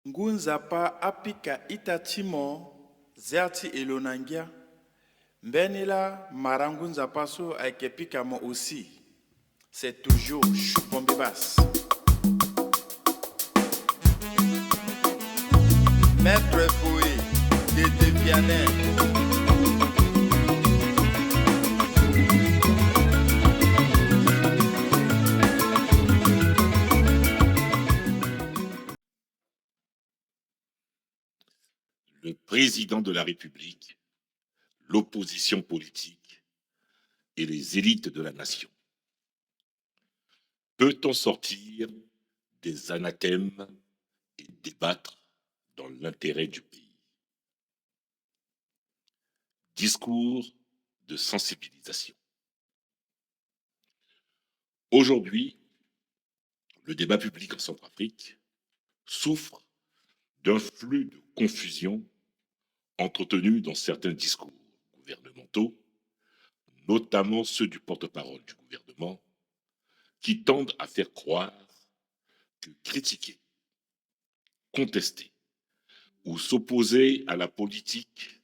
Ngunzapa apika itatimo zerti elonangia. Mbenila marangunzapa so aikepika mo aussi. C'est toujours Choupombebas. Maître Foué, Dédé Vianney. Le président de la République, l'opposition politique et les élites de la nation. Peut-on sortir des anathèmes et débattre dans l'intérêt du pays? Discours de sensibilisation. Aujourd'hui, le débat public en Centrafrique souffre d'un flux de confusion entretenu dans certains discours gouvernementaux, notamment ceux du porte-parole du gouvernement, qui tendent à faire croire que critiquer, contester ou s'opposer à la politique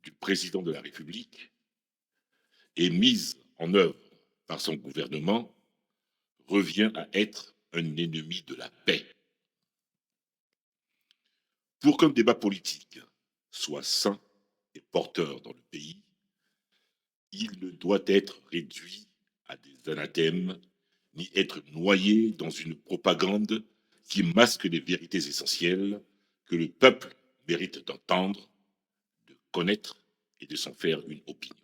du président de la République et mise en œuvre par son gouvernement revient à être un ennemi de la paix. Pour qu'un débat politique soit sain et porteur dans le pays, il ne doit être réduit à des anathèmes ni être noyé dans une propagande qui masque les vérités essentielles que le peuple mérite d'entendre, de connaître et de s'en faire une opinion.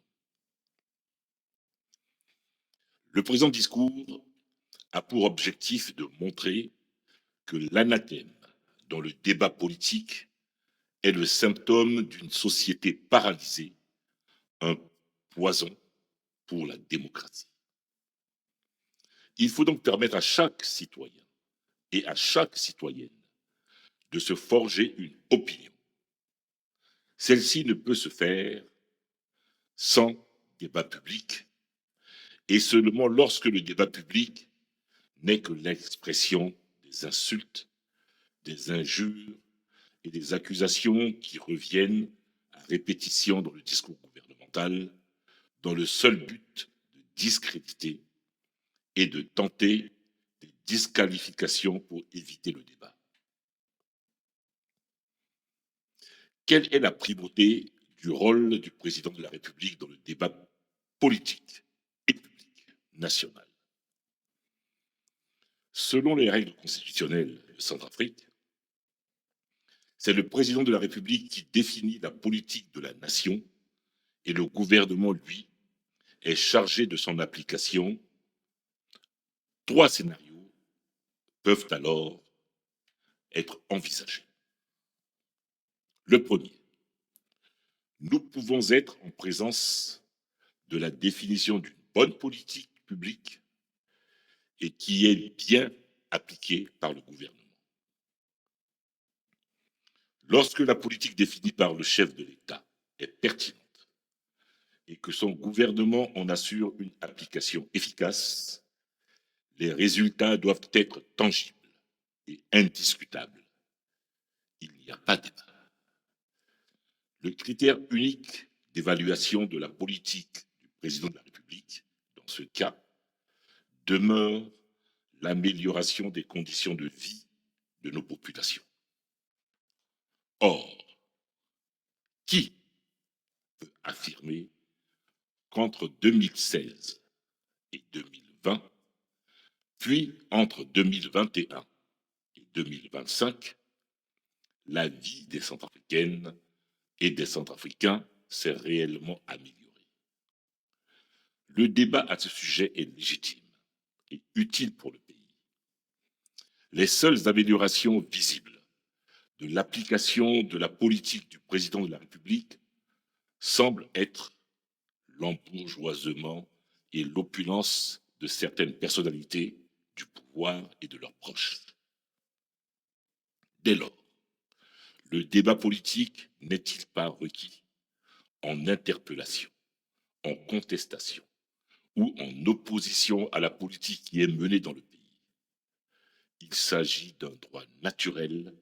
Le présent discours a pour objectif de montrer que l'anathème dans le débat politique est le symptôme d'une société paralysée, un poison pour la démocratie. Il faut donc permettre à chaque citoyen et à chaque citoyenne de se forger une opinion. Celle-ci ne peut se faire sans débat public et seulement lorsque le débat public n'est que l'expression des insultes, des injures et des accusations qui reviennent à répétition dans le discours gouvernemental, dans le seul but de discréditer et de tenter des disqualifications pour éviter le débat. Quelle est la primauté du rôle du président de la République dans le débat politique et public national? Selon les règles constitutionnelles de Centrafrique, c'est le président de la République qui définit la politique de la nation et le gouvernement, lui, est chargé de son application. 3 scénarios peuvent alors être envisagés. Le premier, nous pouvons être en présence de la définition d'une bonne politique publique et qui est bien appliquée par le gouvernement. Lorsque la politique définie par le chef de l'État est pertinente et que son gouvernement en assure une application efficace, les résultats doivent être tangibles et indiscutables. Il n'y a pas de débat. Le critère unique d'évaluation de la politique du président de la République, dans ce cas, demeure l'amélioration des conditions de vie de nos populations. Or, qui peut affirmer qu'entre 2016 et 2020, puis entre 2021 et 2025, la vie des Centrafricaines et des Centrafricains s'est réellement améliorée? Le débat à ce sujet est légitime et utile pour le pays. Les seules améliorations visibles de l'application de la politique du président de la République semblent être l'embourgeoisement et l'opulence de certaines personnalités du pouvoir et de leurs proches. Dès lors, le débat politique n'est-il pas requis en interpellation, en contestation ou en opposition à la politique qui est menée dans le pays? il s'agit d'un droit naturel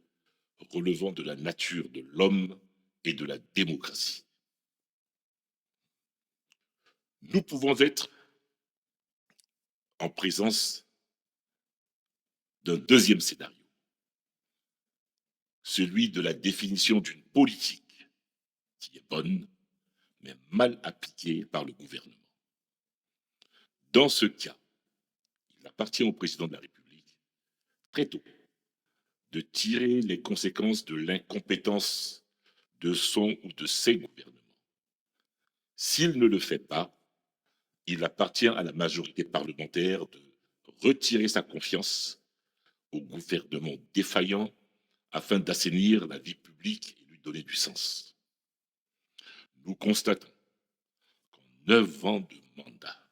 relevant de la nature de l'homme et de la démocratie. Nous pouvons être en présence d'un deuxième scénario, celui de la définition d'une politique qui est bonne, mais mal appliquée par le gouvernement. Dans ce cas, il appartient au président de la République, très tôt, de tirer les conséquences de l'incompétence de son ou de ses gouvernements. S'il ne le fait pas, il appartient à la majorité parlementaire de retirer sa confiance au gouvernement défaillant afin d'assainir la vie publique et lui donner du sens. Nous constatons qu'en 9 ans de mandat,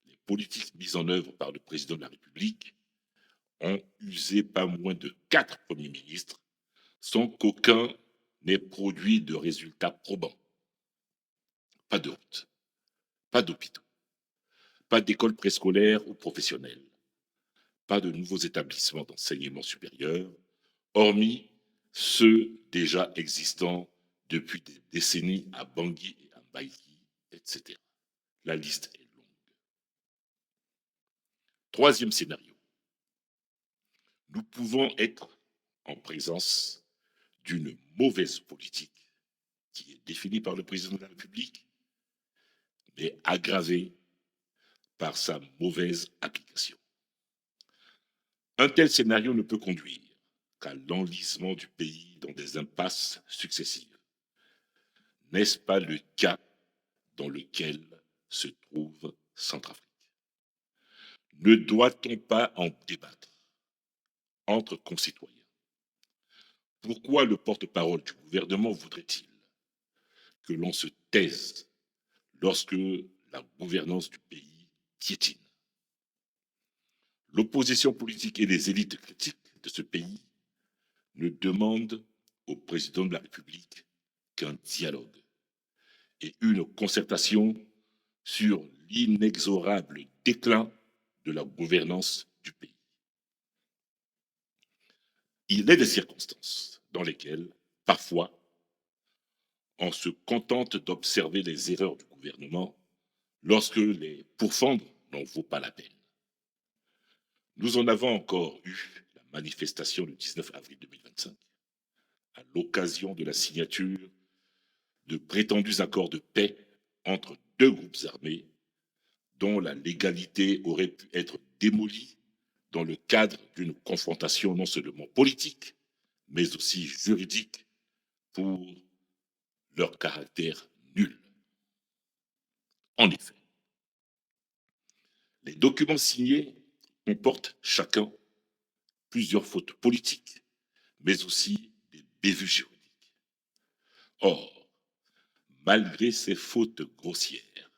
les politiques mises en œuvre par le président de la République ont usé pas moins de 4 premiers ministres sans qu'aucun n'ait produit de résultats probants. Pas de route, pas d'hôpitaux, pas d'écoles préscolaires ou professionnelles, pas de nouveaux établissements d'enseignement supérieur, hormis ceux déjà existants depuis des décennies à Bangui et à Baïki, etc. La liste est longue. Troisième scénario. Nous pouvons être en présence d'une mauvaise politique qui est définie par le président de la République, mais aggravée par sa mauvaise application. Un tel scénario ne peut conduire qu'à l'enlisement du pays dans des impasses successives. N'est-ce pas le cas dans lequel se trouve Centrafrique? Ne doit-on pas en débattre entre concitoyens? Pourquoi le porte-parole du gouvernement voudrait-il que l'on se taise lorsque la gouvernance du pays piétine? L'opposition politique et les élites critiques de ce pays ne demandent au président de la République qu'un dialogue et une concertation sur l'inexorable déclin de la gouvernance du pays. Il est des circonstances dans lesquelles, parfois, on se contente d'observer les erreurs du gouvernement lorsque les pourfendre n'en vaut pas la peine. Nous en avons encore eu la manifestation le 19 avril 2025, à l'occasion de la signature de prétendus accords de paix entre deux groupes armés dont la légalité aurait pu être démolie dans le cadre d'une confrontation non seulement politique, mais aussi juridique pour leur caractère nul. En effet, les documents signés comportent chacun plusieurs fautes politiques, mais aussi des bévues juridiques. Or, malgré ces fautes grossières,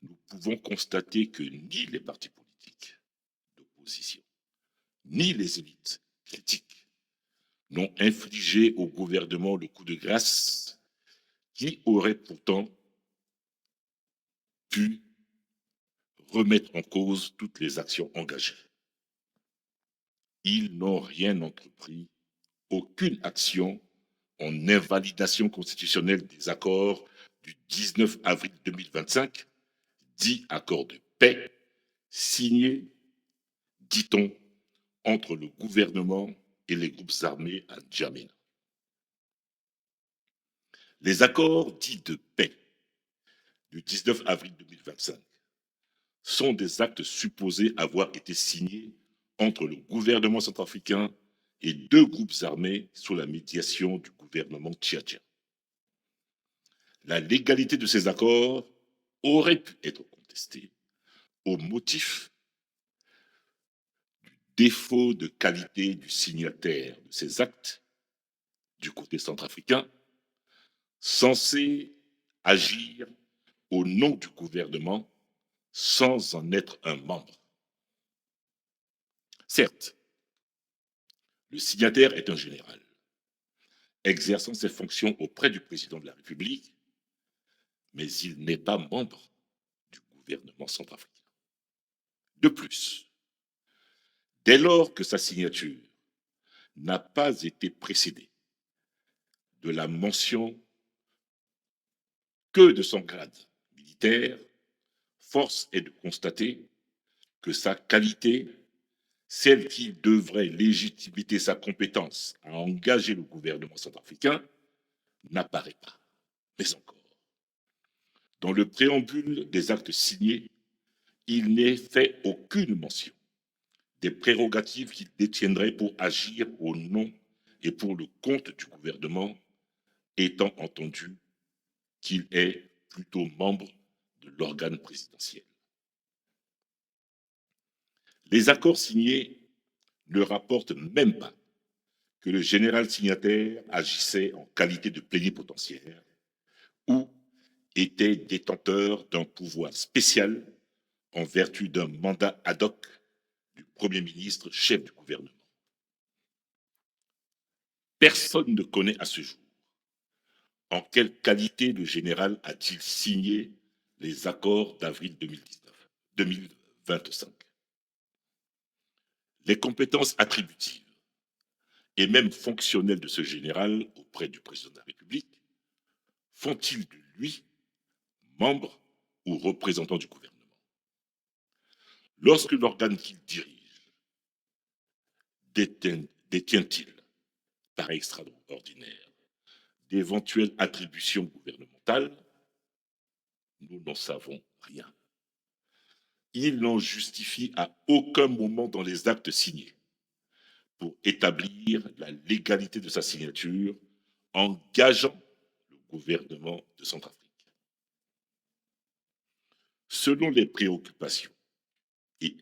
nous pouvons constater que ni les partis politiques d'opposition, ni les élites critiques n'ont infligé au gouvernement le coup de grâce qui aurait pourtant pu remettre en cause toutes les actions engagées. Ils n'ont rien entrepris, aucune action en invalidation constitutionnelle des accords du 19 avril 2025, dit accord de paix, signé, dit-on, entre le gouvernement et les groupes armés à N'Djamena. Les accords dits de paix du 19 avril 2025 sont des actes supposés avoir été signés entre le gouvernement centrafricain et deux groupes armés sous la médiation du gouvernement tchadien. La légalité de ces accords aurait pu être contestée au motif du défaut de qualité du signataire de ces actes du côté centrafricain, censé agir au nom du gouvernement sans en être un membre. Certes, le signataire est un général, exerçant ses fonctions auprès du président de la République, mais il n'est pas membre du gouvernement centrafricain. De plus, Dès lors que sa signature n'a pas été précédée de la mention que de son grade militaire, force est de constater que sa qualité, celle qui devrait légitimer sa compétence à engager le gouvernement centrafricain, n'apparaît pas. Mais encore, dans le préambule des actes signés, il n'est fait aucune mention des prérogatives qu'il détiendrait pour agir au nom et pour le compte du gouvernement, étant entendu qu'il est plutôt membre de l'organe présidentiel. Les accords signés ne rapportent même pas que le général signataire agissait en qualité de plénipotentiaire ou était détenteur d'un pouvoir spécial en vertu d'un mandat ad hoc du Premier ministre, chef du gouvernement. Personne ne connaît à ce jour en quelle qualité le général a-t-il signé les accords d'avril 2025. Les compétences attributives et même fonctionnelles de ce général auprès du président de la République font-ils de lui membre ou représentant du gouvernement? Lorsque l'organe qu'il dirige détient-il, par extraordinaire, d'éventuelles attributions gouvernementales? Nous n'en savons rien. Il n'en justifie à aucun moment dans les actes signés pour établir la légalité de sa signature, engageant le gouvernement de Centrafrique. Selon les préoccupations et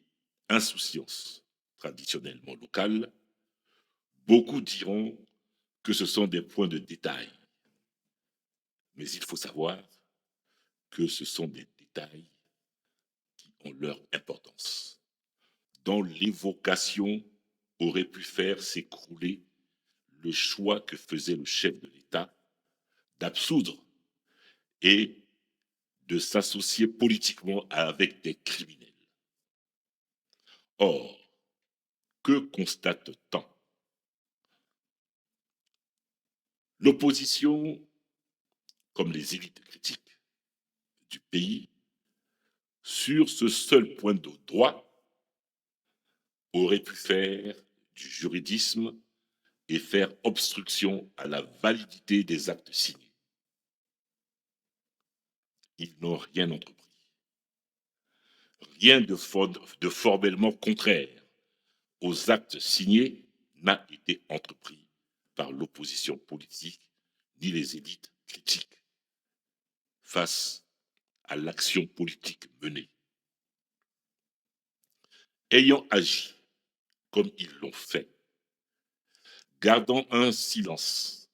insouciances traditionnellement locales, beaucoup diront que ce sont des points de détail. Mais il faut savoir que ce sont des détails qui ont leur importance, dont l'évocation aurait pu faire s'écrouler le choix que faisait le chef de l'État d'absoudre et de s'associer politiquement avec des criminels. Or, que constate-t-on? L'opposition, comme les élites critiques du pays, sur ce seul point de droit, aurait pu faire du juridisme et faire obstruction à la validité des actes signés. Ils n'ont rien entrepris. Rien de formellement contraire aux actes signés n'a été entrepris par l'opposition politique ni les élites critiques face à l'action politique menée. Ayant agi comme ils l'ont fait, gardant un silence,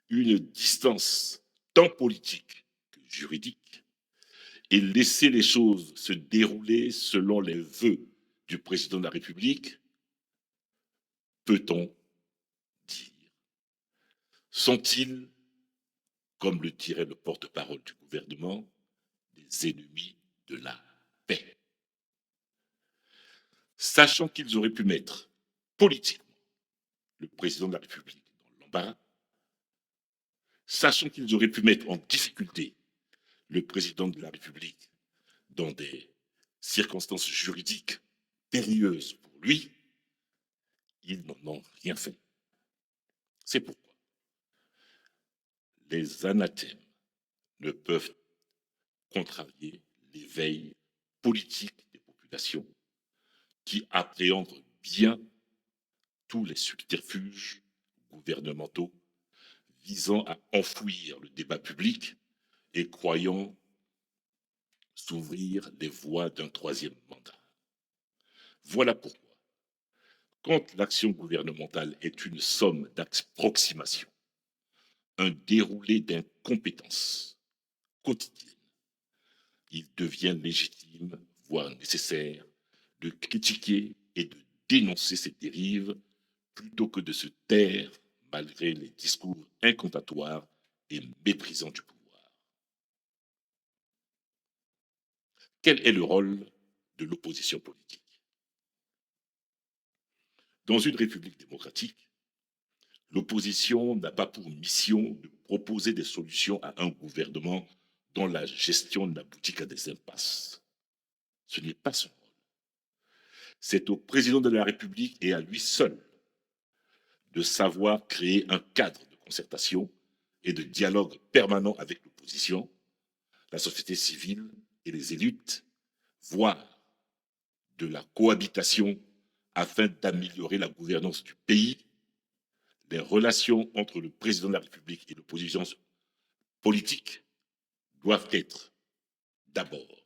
une distance tant politique que juridique, et laisser les choses se dérouler selon les vœux du président de la République, peut-on dire, sont-ils, comme le dirait le porte-parole du gouvernement, des ennemis de la paix? Sachant qu'ils auraient pu mettre politiquement le président de la République dans l'embarras, sachant qu'ils auraient pu mettre en difficulté le président de la République dans des circonstances juridiques périlleuses pour lui, ils n'en ont rien fait. C'est pourquoi les anathèmes ne peuvent contrarier l'éveil politique des populations qui appréhendent bien tous les subterfuges gouvernementaux visant à enfouir le débat public et croyant s'ouvrir les voies d'un troisième mandat. Voilà pourquoi, quand l'action gouvernementale est une somme d'approximations, un déroulé d'incompétences quotidiennes, il devient légitime, voire nécessaire, de critiquer et de dénoncer ces dérives plutôt que de se taire malgré les discours incantatoires et méprisants du pouvoir. Quel est le rôle de l'opposition politique? Dans une république démocratique, l'opposition n'a pas pour mission de proposer des solutions à un gouvernement dont la gestion n'aboutit qu'à des impasses. Ce n'est pas son rôle. C'est au président de la République et à lui seul de savoir créer un cadre de concertation et de dialogue permanent avec l'opposition, la société civile et les élites, voire de la cohabitation afin d'améliorer la gouvernance du pays. Les relations entre le président de la République et l'opposition politique doivent être d'abord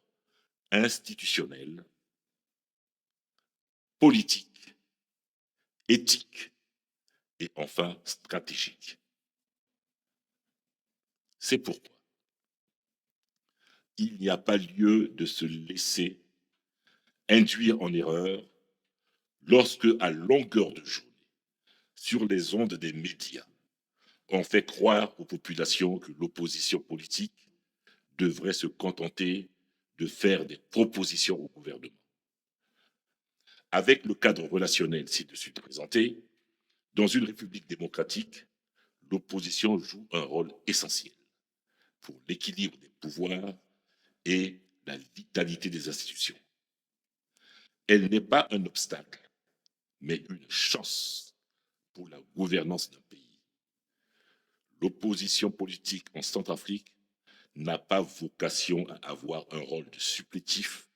institutionnelles, politiques, éthiques et enfin stratégiques. C'est pourquoi il n'y a pas lieu de se laisser induire en erreur lorsque, à longueur de journée, sur les ondes des médias, on fait croire aux populations que l'opposition politique devrait se contenter de faire des propositions au gouvernement. Avec le cadre relationnel ci-dessus présenté, dans une république démocratique, l'opposition joue un rôle essentiel pour l'équilibre des pouvoirs et la vitalité des institutions. Elle n'est pas un obstacle, mais une chance pour la gouvernance d'un pays. L'opposition politique en Centrafrique n'a pas vocation à avoir un rôle de supplétif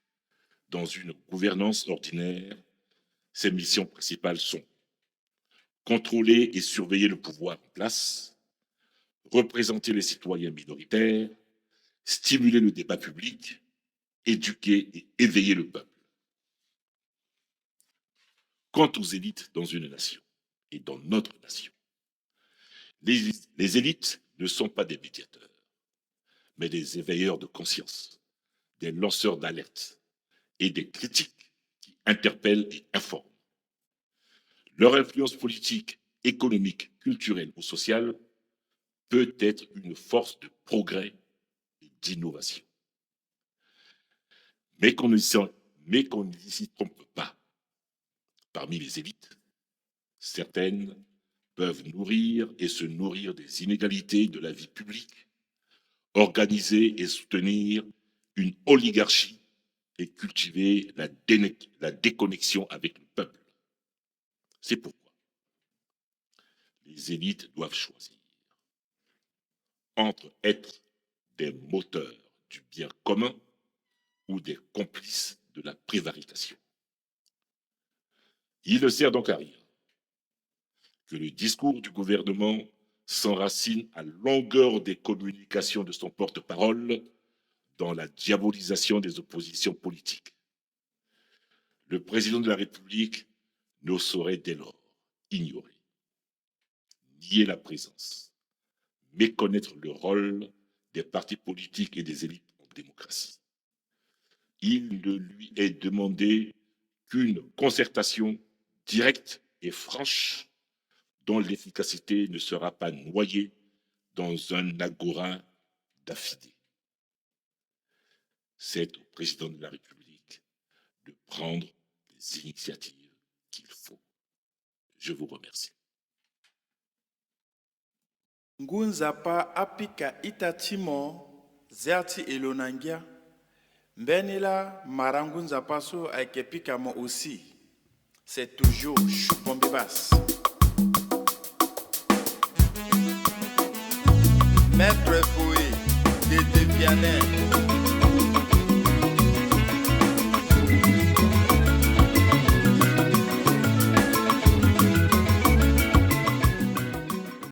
dans une gouvernance ordinaire. Ses missions principales sont contrôler et surveiller le pouvoir en place, représenter les citoyens minoritaires, stimuler le débat public, éduquer et éveiller le peuple. Quant aux élites dans une nation et dans notre nation, les élites ne sont pas des médiateurs, mais des éveilleurs de conscience, des lanceurs d'alerte et des critiques qui interpellent et informent. Leur influence politique, économique, culturelle ou sociale peut être une force de progrès et d'innovation. Mais qu'on ne s'y trompe pas. Parmi les élites, certaines peuvent nourrir et se nourrir des inégalités de la vie publique, organiser et soutenir une oligarchie et cultiver la déconnexion avec le peuple. C'est pourquoi les élites doivent choisir entre être des moteurs du bien commun ou des complices de la prévarication. Il ne sert donc à rien que le discours du gouvernement s'enracine à longueur des communications de son porte-parole dans la diabolisation des oppositions politiques. Le président de la République ne saurait dès lors ignorer, nier la présence, méconnaître le rôle des partis politiques et des élites en démocratie. Il ne lui est demandé qu'une concertation directe et franche dont l'efficacité ne sera pas noyée dans un agora d'affidés. C'est au président de la République de prendre les initiatives qu'il faut. Je vous remercie. Ngunzapa apika itatimo zerti elonangia mbenila marangunzapa so aikepika mo aussi. C'est toujours Choupombebas. Maître Foué, Dédé Vianney.